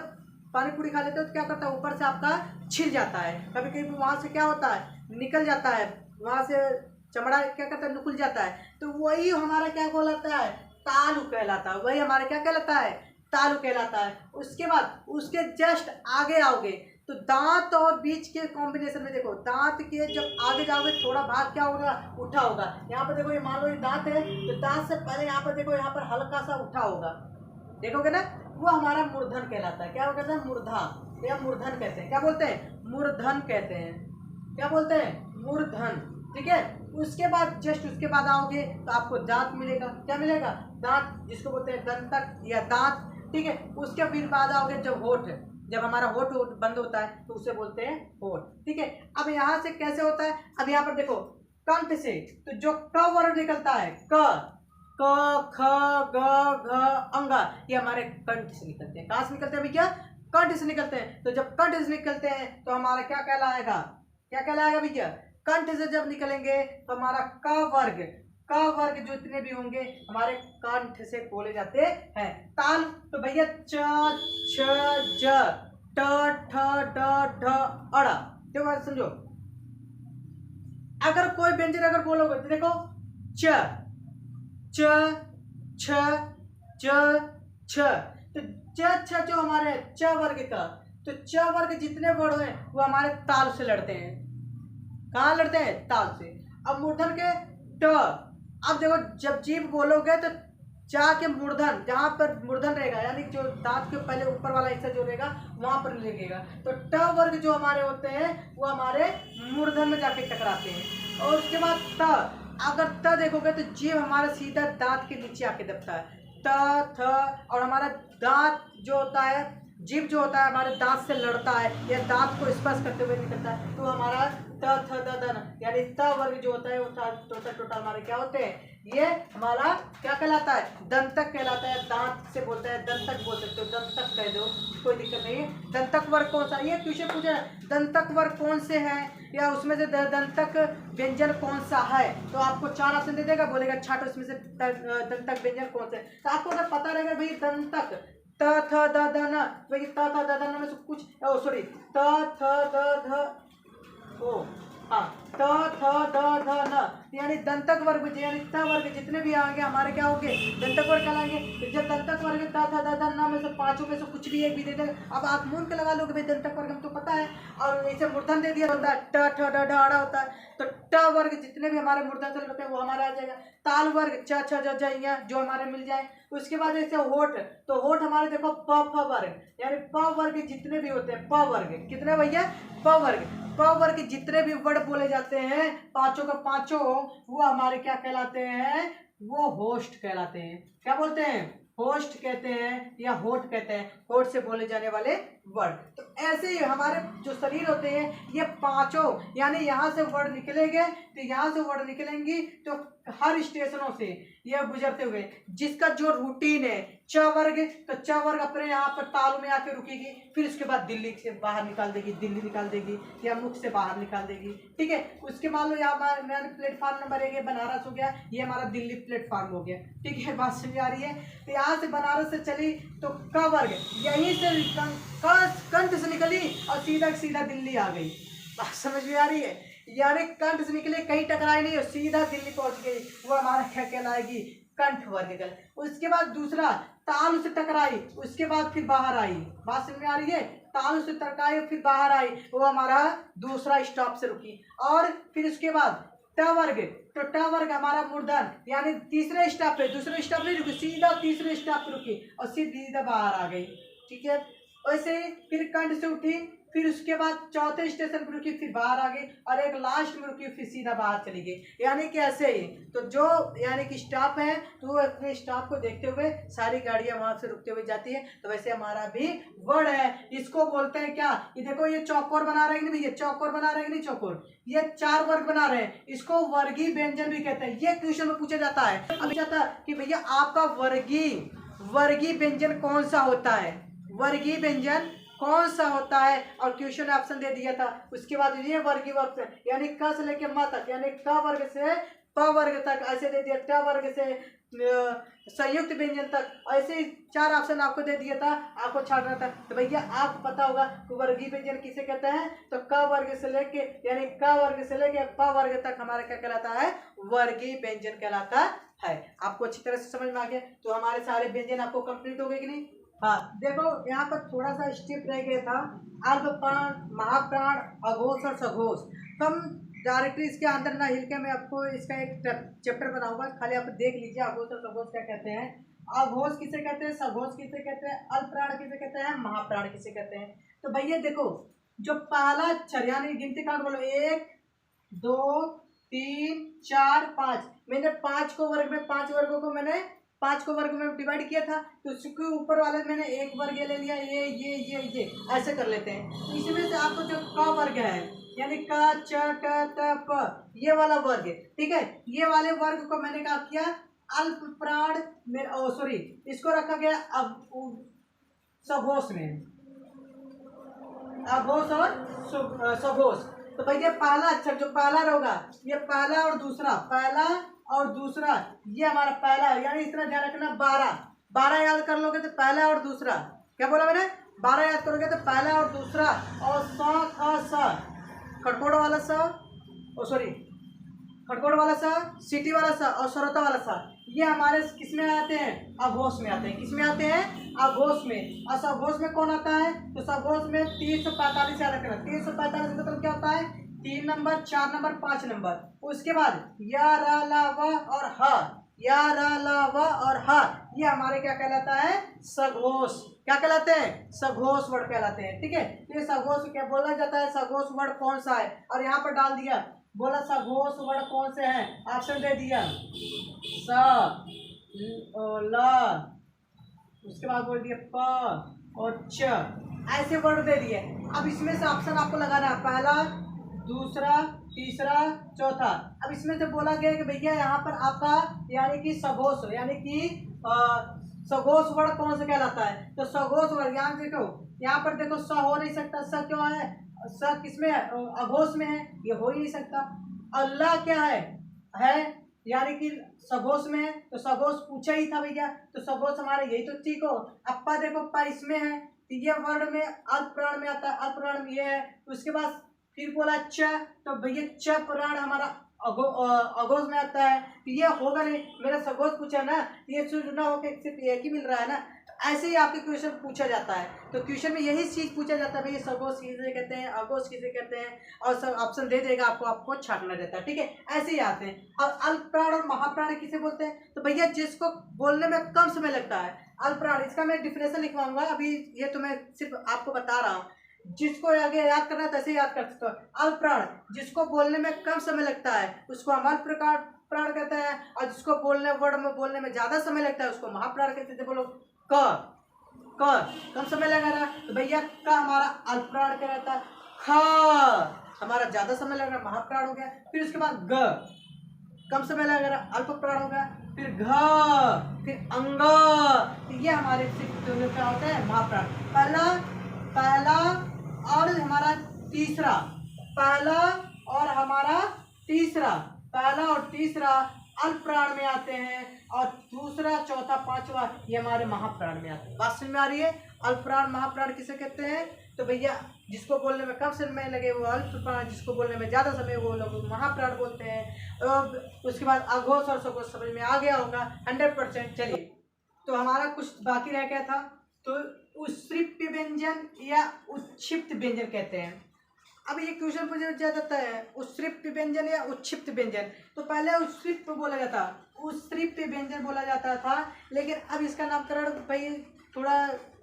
पानी पूरी खा लेते हो तो क्या करता है ऊपर से आपका छिल जाता है, कभी कभी वहाँ से क्या होता है निकल जाता है, वहाँ से चमड़ा क्या करता है निकल जाता है, तो वही हमारा क्या कहलाता है तालु कहलाता है, वही हमारा क्या कहलाता है तालु कहलाता है। उसके बाद उसके जस्ट आगे आओगे तो दांत और बीच के कॉम्बिनेशन में देखो, दांत के जब आगे जाओगे थोड़ा भाग क्या होगा उठा होगा। यहाँ पर देखो ये मान लो ये दांत है तो दांत से पहले यहाँ पर देखो यहाँ पर हल्का सा उठा होगा, देखोगे ना, वो हमारा मूर्धन कहलाता है। क्या कहते हैं मूर्धा या मूर्धन कहते हैं, क्या बोलते हैं मूर्धन कहते हैं, क्या बोलते हैं मूर्धन, ठीक है। उसके बाद जस्ट उसके बाद आओगे तो आपको दांत मिलेगा, क्या मिलेगा दांत, जिसको बोलते हैं दंतक या दांत, ठीक है। उसके फिर बाद आओगे जब होठ, जब हमारा होठ बंद होता है तो उसे बोलते हैं होठ, ठीक है। अब यहाँ से कैसे होता है, अब यहाँ पर देखो कंठ से तो जो क वर्ड निकलता है क ख ग घ अंग, ये हमारे कंठ से निकलते हैं। कहाँ से निकलते हैं भैया कंठ से निकलते हैं। तो जब कंठ से निकलते हैं तो हमारा क्या कहलाएगा, क्या कहलाएगा भैया कंठ से जब निकलेंगे तो हमारा क वर्ग जो इतने भी होंगे हमारे कंठ से बोले जाते हैं। ताल तो भैया च छ ज ट ठ ड ढ अड़, क्यों बात समझो। अगर कोई व्यंजन अगर बोलोगे तो देखो च च छ ज छ, तो च छ जो हमारे च वर्ग का, तो च वर्ग जितने वर्ड हैं वो हमारे ताल से लड़ते हैं। कहाँ लड़ते हैं ताल से। अब मूर्धन के ट, अब देखो जब जीभ बोलोगे तो जा के मूर्धन, जहाँ पर मूर्धन रहेगा यानी जो दांत के पहले ऊपर वाला हिस्सा जो रहेगा वहां पर लगेगा, तो ट वर्ग जो हमारे होते हैं वो हमारे मूर्धन में जाके टकराते हैं। और उसके बाद त, अगर त देखोगे तो जीभ हमारा सीधा दांत के नीचे आके दबता है, त थ, और हमारा दांत जो होता है जीभ जो होता है हमारे दांत से लड़ता है या दांत को स्पर्श करते हुए निकलता है, तो हमारा त थ द द न, यानी त वर्ग जो होता है वो टोटल हमारे क्या होते हैं, ये हमारा क्या कहलाता है दंतक कहलाता है। दांत से बोलता है दंतक बोल सकते हो, दंतक कह दो कोई दिक्कत नहीं है। दंतक वर्ग कौन सा, ये क्वेश्चन पूछा दंतक वर्ग कौन से है या उसमें से दंतक व्यंजन कौन सा है, तो आपको 4 ऑप्शन दे देगा, बोलेगा छाट उसमें से दंतक व्यंजन कौन से। तो आपको अगर पता रहेगा भाई दंतक त थ द ध न, भाई त थ द ध न में से कुछ सॉरी त थ द ध ओ हाँ त थ द ध न, यानी दंतक वर्ग यानी त वर्ग जितने भी आएंगे हमारे क्या होंगे दंतक वर्ग कहलाएंगे। तो जब दंतक वर्ग त थ द ध न में से 5 में से कुछ भी एक भी दे देगा, अब आप मूल के लगा लोगे भाई दंतक वर्ग हम तो पता है, और इसे मूर्धन दे दिया होता है ट ठ ड ढ अड़ा होता है, तो ट वर्ग जितने भी हमारे मूर्धन से लगते हैं वो हमारा आ जाएगा। ताल वर्ग च छ ज ज य जो हमारे मिल जाए। उसके बाद जैसे होठ, तो होठ हमारे देखो प फ वर्ग, यानी प वर्ग जितने भी होते हैं, प वर्ग कितने भैया प वर्ग जितने भी वर्ड बोले जाते हैं पांचों का पांचों वो हमारे क्या कहलाते हैं, वो होस्ट कहलाते हैं। क्या बोलते हैं होस्ट कहते हैं या होठ कहते हैं, होठ से बोले जाने वाले वर्ड। तो ऐसे ही हमारे जो शरीर होते हैं ये पांचों, यानी यहाँ से वर्ड निकलेंगे तो यहाँ से वर्ड निकलेंगी तो हर स्टेशनों से ये गुजरते हुए, जिसका जो रूटीन है च वर्ग, तो च वर्ग अपने यहाँ पर तालु में आके रुकेगी, फिर उसके बाद दिल्ली से बाहर निकाल देगी, दिल्ली निकाल देगी या मुख से बाहर निकाल देगी। ठीक है, उसके मान लो यहाँ हमारा प्लेटफॉर्म नंबर 1 बनारस हो गया, ये हमारा दिल्ली प्लेटफॉर्म हो गया। ठीक है, बात समझ आ रही है। तो यहाँ से बनारस से चली तो क वर्ग यहीं से कंठ से निकली और सीधा सीधा दिल्ली आ गई। बात समझ में आ रही है, यानी कंठ से निकले, कहीं टकराई नहीं, सीधा दिल्ली पहुंच गई, वो हमारा क्या कहलाएगी, कंठ वर्ग। उसके बाद दूसरा तालु से टकराई, उसके बाद फिर बाहर आई। बात समझ में आ रही है, तालु से टकराई फिर बाहर आई, वो हमारा दूसरा स्टॉप से रुकी। और फिर उसके बाद ट वर्ग, तो ट वर्ग हमारा मूर्धन, यानी तीसरे स्टॉप पे, दूसरे स्टॉप नहीं रुकी, सीधा तीसरे स्टॉप पे रुकी और सीधा बाहर आ गई। ठीक है, वैसे ही फिर कंठ से उठी, फिर उसके बाद चौथे स्टेशन पर रुकी, फिर बाहर आ गई और एक लास्ट में रुकी, फिर सीधा बाहर चली गई। यानी कि ऐसे ही, तो जो यानी कि स्टॉप है तो वो अपने स्टॉप को देखते हुए सारी गाड़ियां वहां से रुकते हुए जाती है। तो वैसे हमारा भी वर्ड है, इसको बोलते हैं क्या, ये देखो ये चौकोर बना रहे हैं नहीं, ये चौकोर बना रहे हैं नहीं, चौकोर, ये 4 वर्ग बना रहे हैं, इसको वर्गीय व्यंजन भी कहते हैं। ये क्वेश्चन में पूछा जाता है, अब जाता है कि भैया आपका वर्गीय व्यंजन कौन सा होता है, वर्गीय व्यंजन कौन सा होता है, और क्वेश्चन ऑप्शन दे दिया था। उसके बाद ये वर्गीय वर्ग यानी क से लेके म तक, यानी क वर्ग से प वर्ग तक ऐसे दे दिया, ट वर्ग से संयुक्त व्यंजन तक, ऐसे ही 4 ऑप्शन आपको दे दिया था, आपको छाटना था। तो भैया आपको पता होगा कि वर्गीय व्यंजन किसे कहते हैं, तो क वर्ग से लेके यानी क वर्ग से लेके प वर्ग तक हमारा क्या कहलाता है, वर्गीय व्यंजन कहलाता है। आपको अच्छी तरह से समझ में आ गया, तो हमारे सारे व्यंजन आपको कंप्लीट हो गए कि नहीं। हाँ देखो, यहाँ पर थोड़ा सा स्टेप रह गया था, अल्प प्राण, महाप्राण, अघोष और सघोष। तो हम डायरेक्टली इसके अंदर ना हिल के मैं आपको इसका एक चैप्टर बनाऊंगा, खाली आप देख लीजिए अघोष और सघोष क्या कहते हैं। अघोष किसे कहते हैं, सघोष किसे कहते हैं, अल्प प्राण किसे कहते हैं, महाप्राण किसे कहते हैं। तो भैया देखो, जो पहला अक्षर यानी गिनती काउंट बोलो, 1 2 3 4 5, मैंने 5 को वर्ग में, 5 वर्गों को मैंने 5 को वर्ग में डिवाइड किया था, तो उसके ऊपर वाले मैंने एक वर्ग ले लिया, ये ऐसे कर लेते हैं। तो इसमें से आपको जो क वर्ग है यानी क च ट त प, ये वाला वर्ग, ठीक है, ये वाले वर्ग को मैंने क्या किया, अल्प प्राण में, सॉरी, इसको रखा गया अब सघोष में, अघोष और सघोष। तो भैया पहला अक्षर जो पहला रहेगा, ये पहला और दूसरा, पहला और दूसरा, ये हमारा पहला, यानी इतना ध्यान रखना, 12 याद कर लोगे तो पहला और दूसरा, क्या बोला मैंने, 12 याद करोगे तो पहला और दूसरा, और स खड़कोड़ वाला स, सॉरी खड़कोड़ वाला सा, सिटी वाला सा और सरोता वाला सा, ये हमारे किस में आते हैं, अघोष में आते हैं। किस में आते हैं, अघोष में। और सघोष में कौन आता है, तो सघोष में 345 याद रखना। 345 मतलब क्या होता है, 3 नंबर, 4 नंबर, 5 नंबर। उसके बाद या रा ला व और ह, या रा ला व और ह, ये हमारे क्या कहलाता है, सघोष। क्या कहलाते हैं, सघोष वर्ड कहलाते हैं। ठीक है, तो ये सघोष क्या बोला जाता है, सघोष वर्ड कौन सा है, और यहाँ पर डाल दिया, बोला सघोष वर्ड कौन से हैं, ऑप्शन दे दिया, स ल, उसके बाद बोल दिया प और च, ऐसे वर्ड दे दिए। अब इसमें से ऑप्शन आपको लगाना है, पहला, दूसरा, तीसरा, चौथा। अब इसमें से बोला गया कि भैया यहाँ पर आपका यानी कि सघोष, यानी कि सघोष वर्ड कौन सा कहलाता है, तो सघोष वर्ड यहाँ देखो, यहाँ पर देखो स हो नहीं सकता, स क्यों है, स किसमें है, अघोष में है, ये हो ही नहीं सकता। अल्लाह क्या है यानी कि सघोष में है, तो सघोष पूछा ही था भैया, तो सघोष हमारे यही तो ठीक हो। अप्पा देखो प इसमें है, तो ये वर्ड में अल्प प्राण में आता है, अल्प प्राण में ये है। उसके बाद फिर बोला च, तो भैया च प्राण हमारा अघोष में आता है, तो ये होगा नहीं, मेरा सघोष पूछा ना, ये चुना होकर सिर्फ एक ही मिल रहा है ना। ऐसे ही आपके क्वेश्चन पूछा जाता है, तो क्वेश्चन में यही चीज पूछा जाता है, भैया सघोष किसे कहते हैं, अघोष किसे कहते हैं, और सब ऑप्शन दे देगा आपको, आपको छाटना रहता है। ठीक है, ऐसे ही आते हैं। और अल्प प्राण और महाप्राण किसे बोलते हैं, तो भैया जिसको बोलने में कम समय लगता है, अल्प प्राण। इसका मैं डिफिनेशन लिखवाऊंगा, अभी ये तो मैं सिर्फ आपको बता रहा हूँ, जिसको आगे याद करना है तैसे याद कर सकते हो। अल्प प्राण जिसको बोलने में कम समय लगता है उसको हम अल्प प्राण कहते हैं, और जिसको वर्ड में बोलने में ज्यादा समय लगता है उसको महाप्राण कहते हैं। बोलो क कम समय लगा रहा, तो भैया का हमारा अल्प प्राण कहलाता है। ख हमारा ज्यादा समय लग रहा, महाप्राण हो गया। फिर उसके बाद ग कम समय लग रहा, अल्प प्राण हो गया। फिर घ, फिर अंग। तो ये हमारे दोनों क्या होता है महाप्राण। पहला पहला और हमारा तीसरा, पहला और हमारा तीसरा, पहला और तीसरा अल्प प्राण में आते हैं, और दूसरा चौथा पांचवा ये हमारे महाप्राण में आते हैं। बात समझ में आ रही है? अल्प प्राण महाप्राण किसे कहते हैं? तो भैया जिसको बोलने में कम समय लगे वो अल्प प्राण, जिसको बोलने में ज़्यादा समय वो लोग महाप्राण बोलते हैं। उसके बाद अघोष और सघोष समझ में आ गया होगा 100%। चलिए, तो हमारा कुछ बाकी रह गया था, तो उत्सृप्य व्यंजन या उत्क्षिप्त व्यंजन कहते हैं। अब ये क्वेश्चन पूछा जाता है उत्सृप्य व्यंजन या उत्क्षिप्त व्यंजन। तो पहले उत्सृप्त बोला जाता, उत्सृप्य व्यंजन बोला जाता था, लेकिन अब इसका नामकरण भाई थोड़ा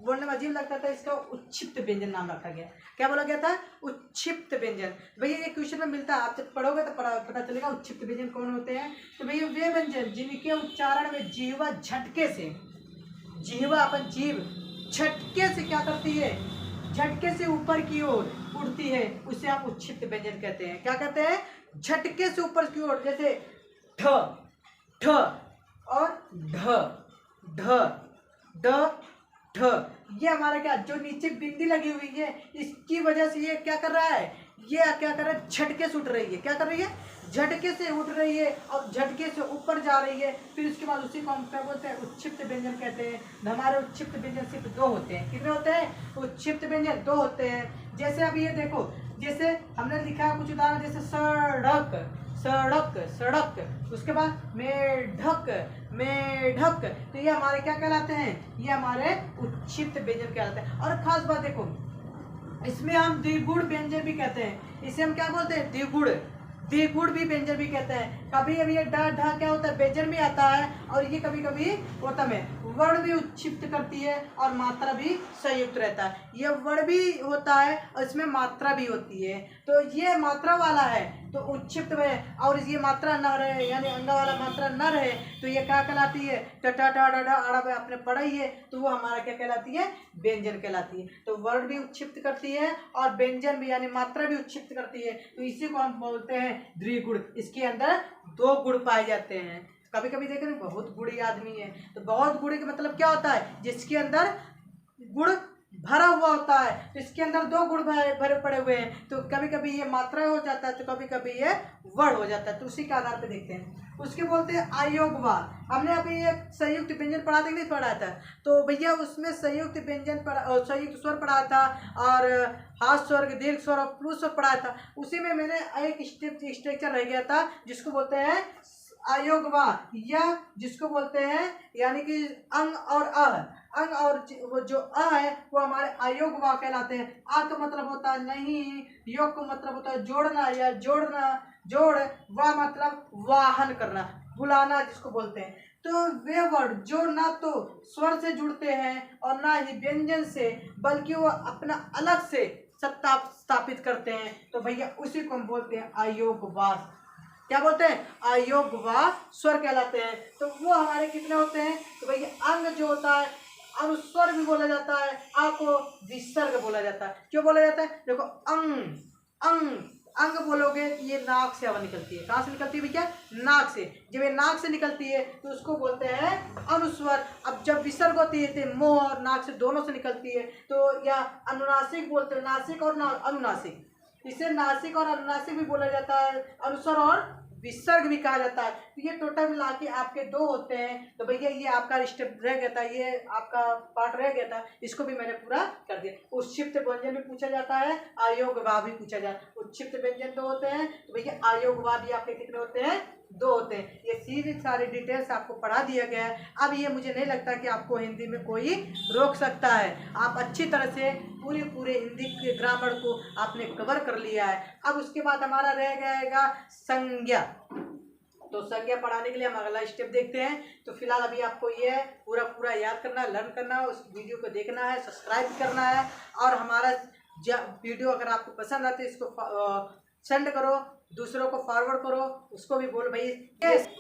बोलने में अजीब लगता था, इसका उत्क्षिप्त व्यंजन नाम रखा गया। क्या बोला गया था? उत्क्षिप्त व्यंजन। भैया ये क्वेश्चन में मिलता है, आप जब पढ़ोगे तो पता चलेगा उत्क्षिप्त व्यंजन कौन होते हैं। तो भैया वे व्यंजन जिनके उच्चारण में जीवा झटके से, जीवा अपन जीव झटके से क्या करती है, झटके से ऊपर की ओर उड़ती है, उसे आप उत्क्षिप्त व्यंजन कहते हैं। क्या कहते हैं? झटके से ऊपर की ओर, जैसे ठ ठ और ढ ढ ढ ढ। ये हमारा क्या, जो नीचे बिंदी लगी हुई है इसकी वजह से ये क्या कर रहा है, ये क्या कर रहा है, झटके से उठ रही है। क्या कर रही है? झटके से उठ रही है और झटके से ऊपर जा रही है। फिर उसके बाद उसी को हम क्या बोलते हैं? उत्क्षिप्त व्यंजन कहते हैं। हमारे उत्क्षिप्त व्यंजन सिर्फ दो होते हैं। कितने होते हैं? उत्क्षिप्त व्यंजन दो होते हैं। जैसे अभी ये देखो, जैसे हमने लिखा है कुछ उदाहरण, जैसे सड़क सड़क सड़क, उसके बाद मेढक मेढक। तो ये हमारे क्या कहलाते हैं? ये हमारे उत्क्षिप्त व्यंजन कहलाते हैं। और खास बात देखो, इसमें हम द्विगुण व्यंजन भी कहते हैं। इसे हम क्या बोलते हैं? द्विगुण, द्विगुण भी व्यंजन भी कहते हैं। कभी कभी ये ड ढ क्या होता है, व्यंजन भी आता है, और ये कभी कभी होता है वर्ण भी उत्क्षिप्त करती है और मात्रा भी संयुक्त रहता है। ये वर्ण भी होता है और इसमें मात्रा भी होती है। तो ये मात्रा वाला है तो उत्क्षिप्त में, और ये मात्रा न रहे यानी अंग वाला मात्रा न रहे तो ये क्या कहलाती है? टटा टा डा आड़ा में आपने पढ़ा ही है, तो वो हमारा क्या कहलाती है? व्यंजन कहलाती है। तो वर्ण भी उत्क्षिप्त करती है और व्यंजन भी यानी मात्रा भी उत्क्षिप्त करती है। तो इसी को हम बोलते हैं द्विगुण। इसके अंदर दो गुण पाए जाते हैं। कभी कभी देख रहे हैं बहुत गुणी आदमी है, तो बहुत गुणी का मतलब क्या होता है? जिसके अंदर गुण भरा हुआ होता है, तो इसके अंदर दो गुण भरे पड़े हुए हैं। तो कभी कभी ये मात्रा हो जाता है, तो कभी कभी ये वर्ण हो जाता है। तो उसी के आधार पर देखते हैं। उसके बोलते हैं अयोगवाद। हमने अभी एक संयुक्त व्यंजन पढ़ा था, नहीं पढ़ा था? तो भैया उसमें संयुक्त व्यंजन पढ़ा, संयुक्त स्वर पढ़ा था, और हाथ स्वर, दीर्घ स्वर और प्लुत स्वर पढ़ा था। उसी में मैंने एक स्ट्रक्चर रह गया था जिसको बोलते हैं अयोगवाद, या जिसको बोलते हैं यानी कि अंग और अ। अंग और वो जो अ है वो हमारे अयोगवा कहलाते हैं। आ तो मतलब होता है नहीं, योग को मतलब होता है जोड़ना या जोड़ना, जोड़, वा मतलब वाहन करना, बुलाना जिसको बोलते हैं। तो वे वर्ड जो ना तो स्वर से जुड़ते हैं और ना ही व्यंजन से, बल्कि वो अपना अलग से सत्ता स्थापित करते हैं, तो भैया उसी को हम बोलते हैं अयोगवाद। क्या बोलते हैं? अयोगवा स्वर कहलाते हैं। तो वो हमारे कितने होते हैं? तो भैया अंग जो होता है, अनुस्वर भी बोला जाता है, आ को विसर्ग बोला जाता है। क्यों बोला जाता है? देखो अंग अंग अंग बोलोगे तो ये नाक से हवा निकलती है। कहाँ से निकलती है भैया? नाक से। जब ये नाक से निकलती है तो उसको बोलते हैं अनुस्वर। अब जब विसर्ग होती है तो मुंह और नाक से दोनों से निकलती है, तो या अनुनासिक बोलते हैं, नासिक और अनुनासिक। इसे नासिक और अनुनासिक भी बोला जाता है, अनुस्वर और विसर्ग भी कहा जाता है। तो ये टोटल मिला के आपके दो होते हैं। तो भैया ये आपका स्टेप रह गया था, ये आपका पार्ट रह गया था, इसको भी मैंने पूरा कर दिया। उत्क्षिप्त व्यंजन भी पूछा जाता है, अयोगवा भी पूछा जाता है। उत्क्षिप्त व्यंजन दो होते हैं, तो भैया अयोगवा भी आपके कितने होते हैं? दो होते हैं। ये सीधी सारी डिटेल्स आपको पढ़ा दिया गया है। अब ये मुझे नहीं लगता कि आपको हिंदी में कोई रोक सकता है। आप अच्छी तरह से पूरे हिंदी के ग्रामर को आपने कवर कर लिया है। अब उसके बाद हमारा रह जाएगा संज्ञा। तो संज्ञा पढ़ाने के लिए हम अगला स्टेप देखते हैं। तो फिलहाल अभी आपको ये पूरा याद करना है, लर्न करना है, उस वीडियो को देखना है, सब्सक्राइब करना है, और हमारा वीडियो अगर आपको पसंद आते है इसको सेंड करो, दूसरों को फॉरवर्ड करो, उसको भी बोलो भाई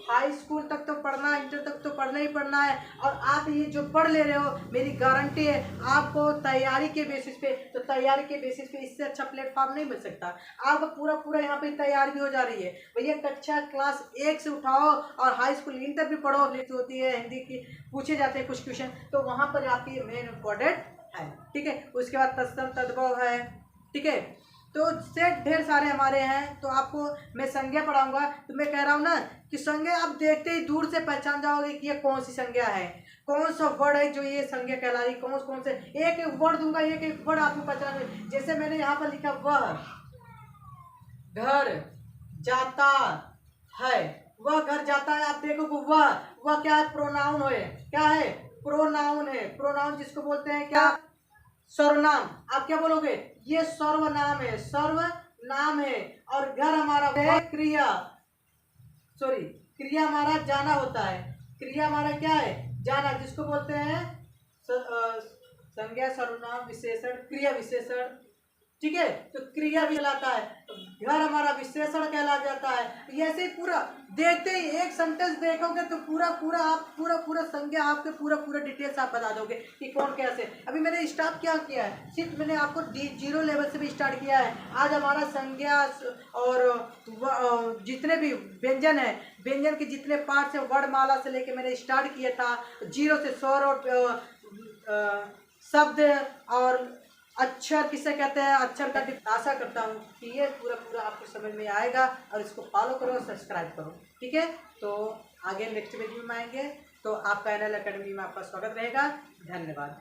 हाई स्कूल तक तो पढ़ना है, इंटर तक तो पढ़ना ही पढ़ना है। और आप ये जो पढ़ ले रहे हो, मेरी गारंटी है आपको तैयारी के बेसिस पे, तो तैयारी के बेसिस पे इससे अच्छा प्लेटफॉर्म नहीं मिल सकता। आपका पूरा पूरा यहाँ पे तैयारी भी हो जा रही है भैया। कक्षा क्लास 1 से उठाओ और हाई स्कूल इंटर भी पढ़ो, लिखी होती है हिंदी की, पूछे जाते हैं कुछ क्वेश्चन, तो वहाँ पर आपकी मेन इम्पोर्टेंट है, ठीक है। उसके बाद तत्सम तद्भव है, ठीक है। तो सेट ढेर सारे हमारे हैं, तो आपको मैं संज्ञा पढ़ाऊंगा। तो मैं कह रहा हूँ ना कि संज्ञा आप देखते ही दूर से पहचान जाओगे कि ये कौन सी संज्ञा है, कौन सा वर्ड है जो ये संज्ञा कहला रही, कौन कौन से एक एक वर्ड दूंगा, एक एक वर्ड आपको पहचान। जैसे मैंने यहाँ पर लिखा वह घर जाता है, वह घर जाता है, आप देखो वह क्या है, प्रोनाउन है, क्या है, प्रोनाउन है। प्रोनाउन जिसको बोलते हैं क्या, सर्वनाम। आप क्या बोलोगे, ये सर्वनाम है, सर्वनाम है। और घर हमारा है क्रिया, सॉरी क्रिया हमारा जाना होता है, क्रिया हमारा क्या है, जाना, जिसको बोलते हैं संज्ञा सर्वनाम विशेषण क्रिया विशेषण, ठीक है। तो क्रिया भी कहलाता है, घर हमारा विशेषण कहला जाता है। ऐसे ही पूरा देखते ही एक सेंटेंस देखोगे तो पूरा पूरा आप पूरा संज्ञा आपके पूरा डिटेल्स आप बता दोगे कि कौन कैसे। अभी मैंने स्टार्ट क्या किया है, सिर्फ मैंने आपको 0 लेवल से भी स्टार्ट किया है। आज हमारा संज्ञा और जितने भी व्यंजन है, व्यंजन के जितने पार्ट्स है, वर्णमाला से लेके मैंने स्टार्ट किया था 0 से स्वर और शब्द और अक्षर किसे कहते हैं, अक्षर का आशा करता हूँ कि ये पूरा आपको समझ में आएगा। और इसको फॉलो करो, सब्सक्राइब करो, ठीक है। तो आगे नेक्स्ट वीडियो में आएंगे, तो आपका एनएल एकेडमी में आपका स्वागत रहेगा। धन्यवाद।